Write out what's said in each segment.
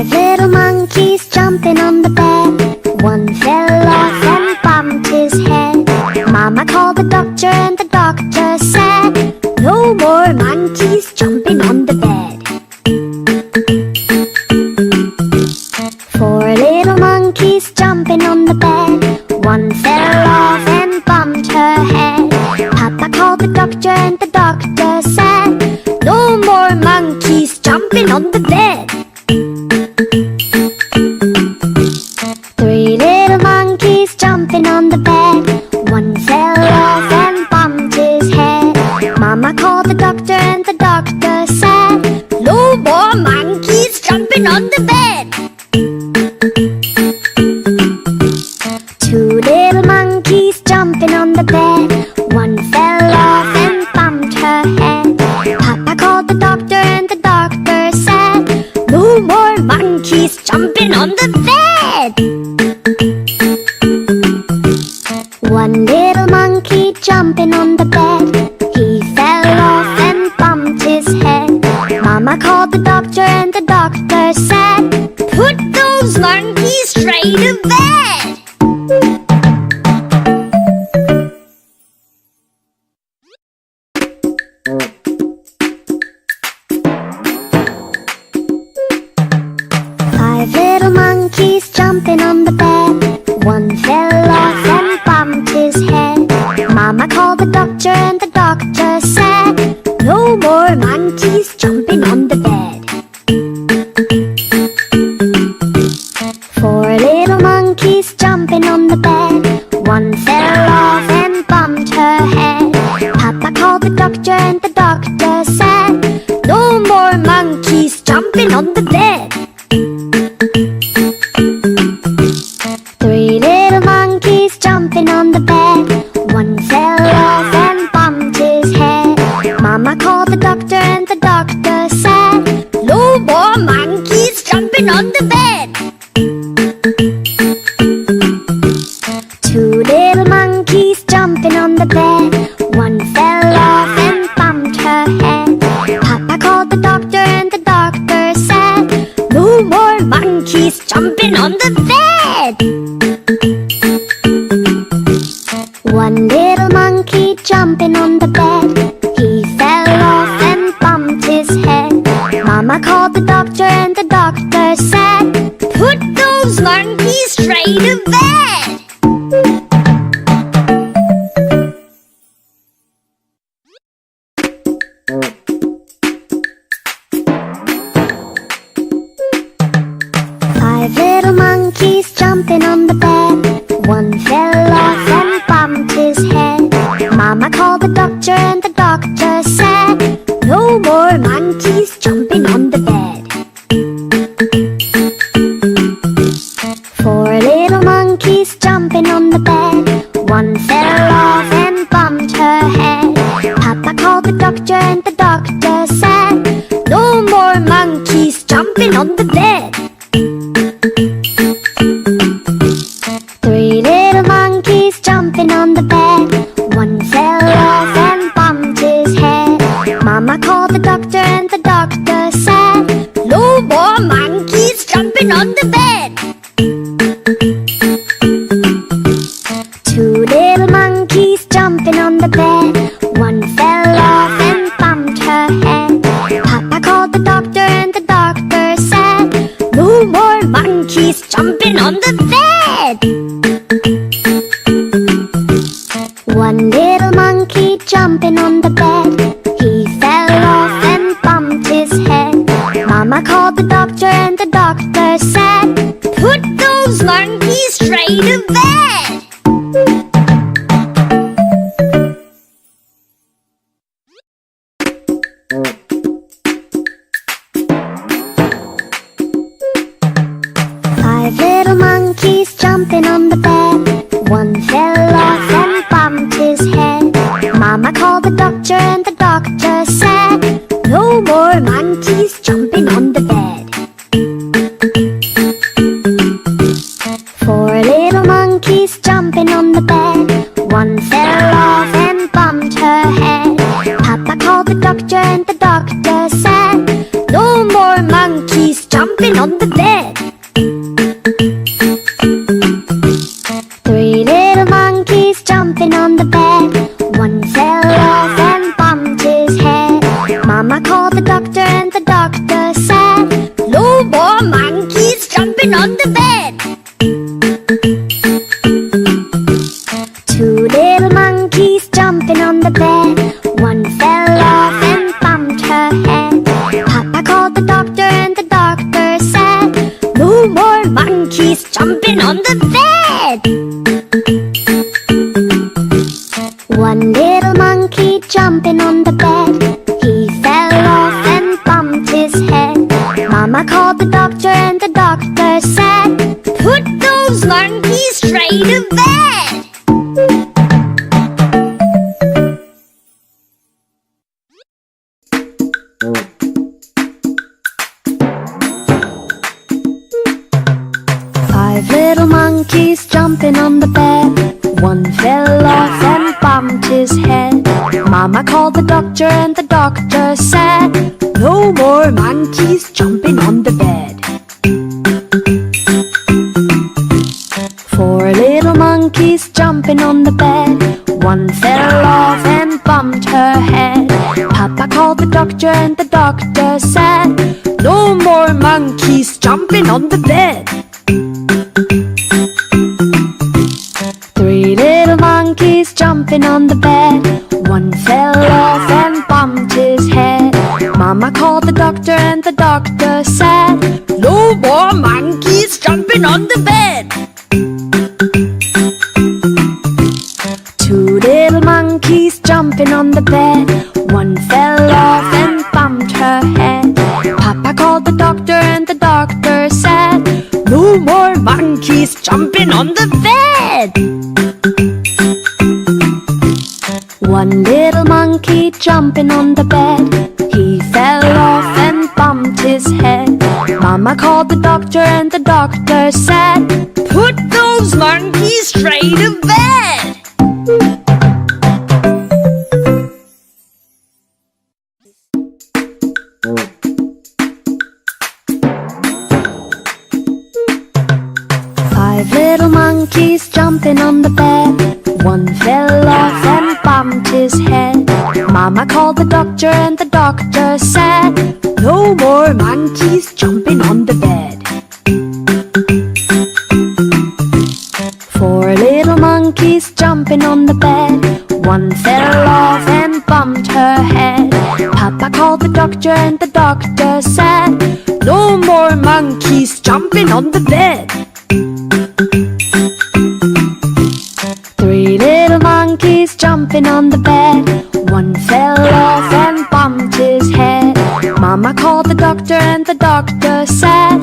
Five little monkeys jumping on the bed. One fell off and bumped his head. Mama called the doctor and the doctor said, no more monkeys jumping on the bed. Four little monkeys jumping on the bed. One fell off and bumped her head. Papa called the doctor and the doctor said, no more monkeys jumping on the bed. Three little monkeys jumping on the bed. One fell off and bumped his head. Mama called the doctor and the doctor said, no more monkeys jumping on the bed. Two little monkeys jumping on the bed. One fell off and bumped her head. Papa called the doctor and the doctor said, no more monkeys jumping on the bed. One little monkey jumping on the bed. He fell off and bumped his head. Mama called the doctor and the doctor said, put those monkeys straight to bed. Five little monkeys jumping on the bed. One fell off and bumped his head. Mama called the doctor and the doctor said, no more monkeys jumping on the bed. Four little monkeys jumping on the bed. One fell off and bumped her head. Papa called the doctor and the doctor said, no more monkeys jumping on the bed. Three little monkeys jumping on the bed. One fell off and bumped his head. Mama called the doctor and the doctor said, no more monkeys jumping on the bed. Two little monkeys jumping on the bed. One fell off and bumped her head. Papa called the doctor and the doctor said, no more monkeys jumping on the bed. One little monkey jumping on the bed. He fell off and bumped his head. Mama called the doctor and the doctor said, put those monkeys straight to bed. Five little monkeys jumping on the bed. One fell off and bumped his head. Mama called the doctor and the doctor said, no more monkeys jumping on the bed. Four little monkeys jumping on the bed. One fell off and bumped her head. Papa called the doctor and the doctor said, no more monkeys jumping on the bed. Three little monkeys jumping on the bed. One fell off and bumped his head. Mama called the doctor and the doctor said, no more monkeys jumping on the bed. Two little monkeys jumping on the bed. One fell off and bumped her head. Papa called the doctor and the doctor said, no more monkeys jumping on the bed. One little monkey jumping on the bed. He fell off and bumped his head. Mama called the doctor and the doctor said, put those monkeys straight to bed. Five little monkeys jumping on the bed. One fell off and bumped his head. Mama called the doctor and the doctor said, no more monkeys jumping on the bed. Four little monkeys jumping on the bed. One fell off and bumped her head. Papa called the doctor and the doctor said, no more monkeys jumping on the bed. jumping on the bed. One fell off and bumped her head. Papa called the doctor and the doctor said, "No more monkeys jumping on the bed." One little monkey jumping on the bed. He fell off and bumped his head. Mama called the doctor and the doctor said, "Put those monkeys straight to bed." Five little monkeys jumping on the bed. One fell off and bumped his head. Mama called the doctor and the doctor said, "No more monkeys jumping on the bed." Four little monkeys jumping on the bed. One fell off and bumped her head. Papa called the doctor and the doctor said, "No more monkeys jumping on the bed." Three little monkeys jumping on the bed. One fell off and bumped his head. Mama called the doctor and the doctor said, "No more monkeys jumping on the bed." Two little monkeys jumping on the bed. One fell off and bumped her head. Papa called the doctor and the doctor said, "No more monkeys jumping on the bed." One little monkey jumping on the bed. He fell off and bumped his head. Mama called the doctor and the doctor said, "Put those monkeys straight to bed." Five little monkeys jumping on the bed. One fell off and bumped his head. Mama called the doctor and the doctor said, "No more monkeys jumping on the bed." Four little monkeys jumping on the bed. One fell off and bumped her head. Papa called the doctor and the doctor said, "No more monkeys jumping on the bed." Three little monkeys jumping on the bed. One fell off and bumped his head. Mama called the doctor and the doctor said,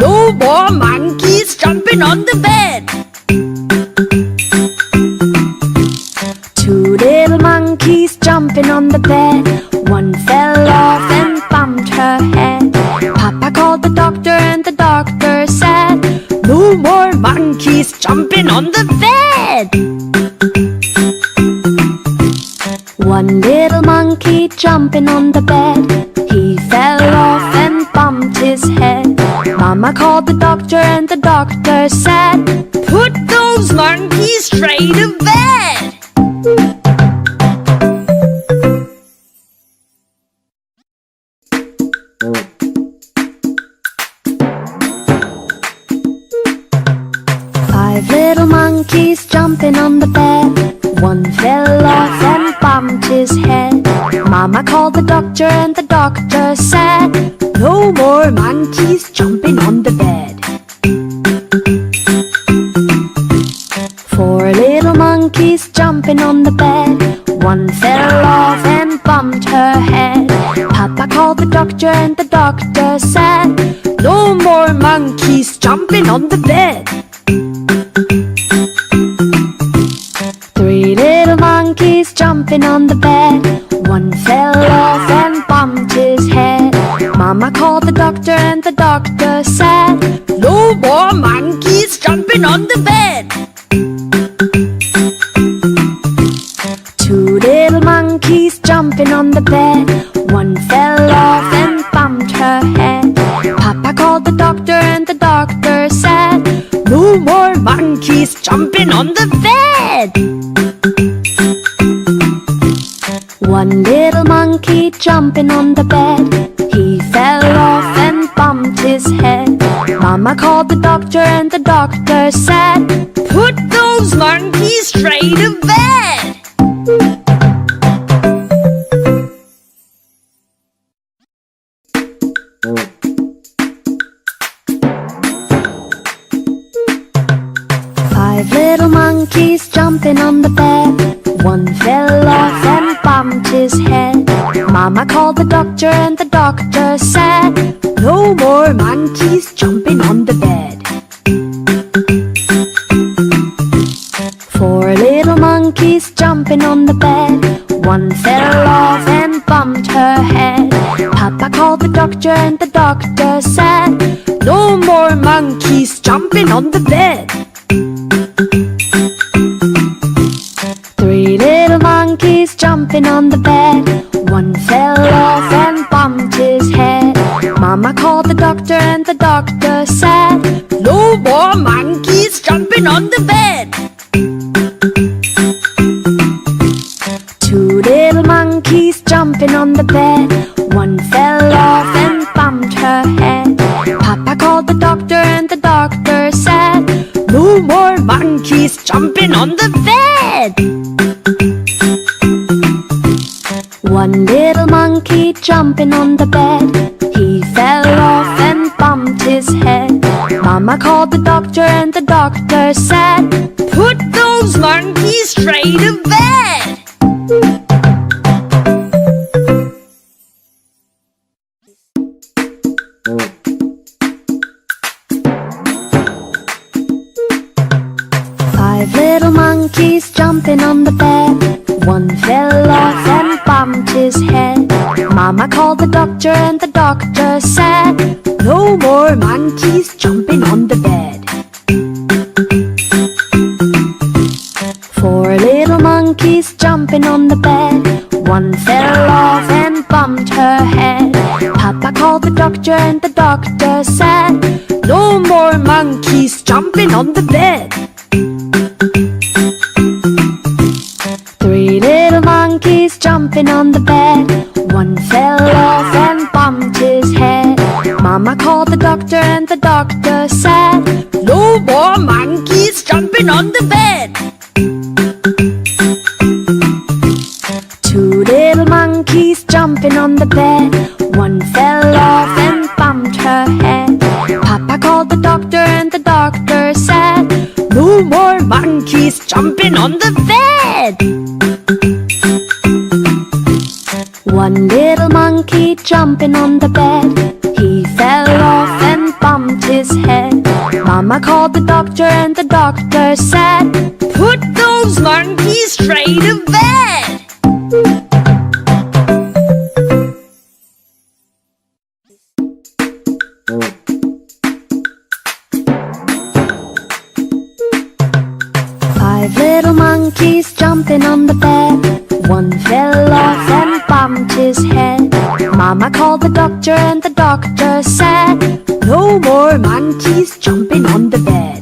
"No more monkeys jumping on the bed." Two little monkeys jumping on the bed. One fell off and bumped her head. Papa called the doctor and the doctor said, "No more monkeys jumping on the bed." One little monkey jumping on the bed. He fell off and bumped his head. Mama called the doctor and the doctor said, said, put those monkeys straight to bed. Five little monkeys jumping on the bed. One fell off and bumped his head. Mama called the doctor and the doctor said, no more monkeys jumping on the bed. Four little monkeys jumping on the bed. One fell off and bumped her head. Papa called the doctor and the doctor said, no more monkeys jumping on the bed. Three little monkeys jumping on the bed. One fell off and bumped his head. Mama called the doctor and the doctor said, no more monkeys jumping on the bed. Two little monkeys jumping on the bed. One fell off and bumped her head. Papa called the doctor and the doctor said, no more monkeys jumping on the bed. One little monkey jumping on the bed. He fell off and bumped his head. Mama called the doctor and the doctor said, put those monkeys straight to bed. jumping on the bed. One fell off and bumped his head. Mama called the doctor and the doctor said, no more monkeys jumping on the bed. Four little monkeys jumping on the bed. One fell off and bumped her head. Papa called the doctor and the doctor said, no more monkeys jumping on the bed. Three little monkeys jumping on the bed. One fell off and bumped his head. Mama called the doctor and the doctor said, no more monkeys jumping on the bed. Two little monkeys jumping on the bed. One fell off and bumped her head. Papa called the doctor and the doctor said, no more monkeys jumping on the bed. One little monkey jumping on the bed. He fell off and bumped his head. Mama called the doctor and the doctor said, put those monkeys straight to bed. Five little monkeys jumping on the bed. One fell off and bumped his head. Mama called the doctor and the doctor said, no more monkeys jumping on the bed. Four little monkeys jumping on the bed. One fell off and bumped her head. Papa called the doctor and the doctor said, no more monkeys jumping on the bed. Three little monkeys jumping on the bed. One fell off and bumped his head. Mama called the doctor and the doctor said, no more monkeys jumping on the bed. Two little monkeys jumping on the bed. One fell off and bumped her head. Papa called the doctor and the doctor said, no more monkeys jumping on the bed. One little monkey jumping on the bed. He fell off and bumped his head. Mama called the doctor and the doctor said, put those monkeys straight to bed. Five little monkeys jumping on the bed. One fell off and bumped his head. Mama called the doctor and the doctor said, no more monkeys jumping on the bed.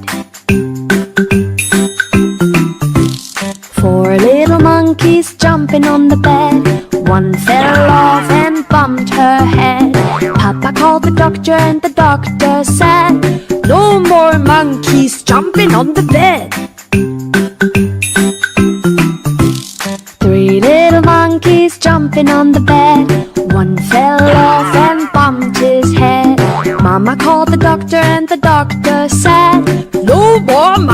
Four little monkeys jumping on the bed. One fell off and bumped her head. Papa called the doctor and the doctor said, no more monkeys jumping on the bed. Three little monkeys jumping on the bed. One fell off and bumped his head. Mama called the doctor and the doctor said, no more monkeys.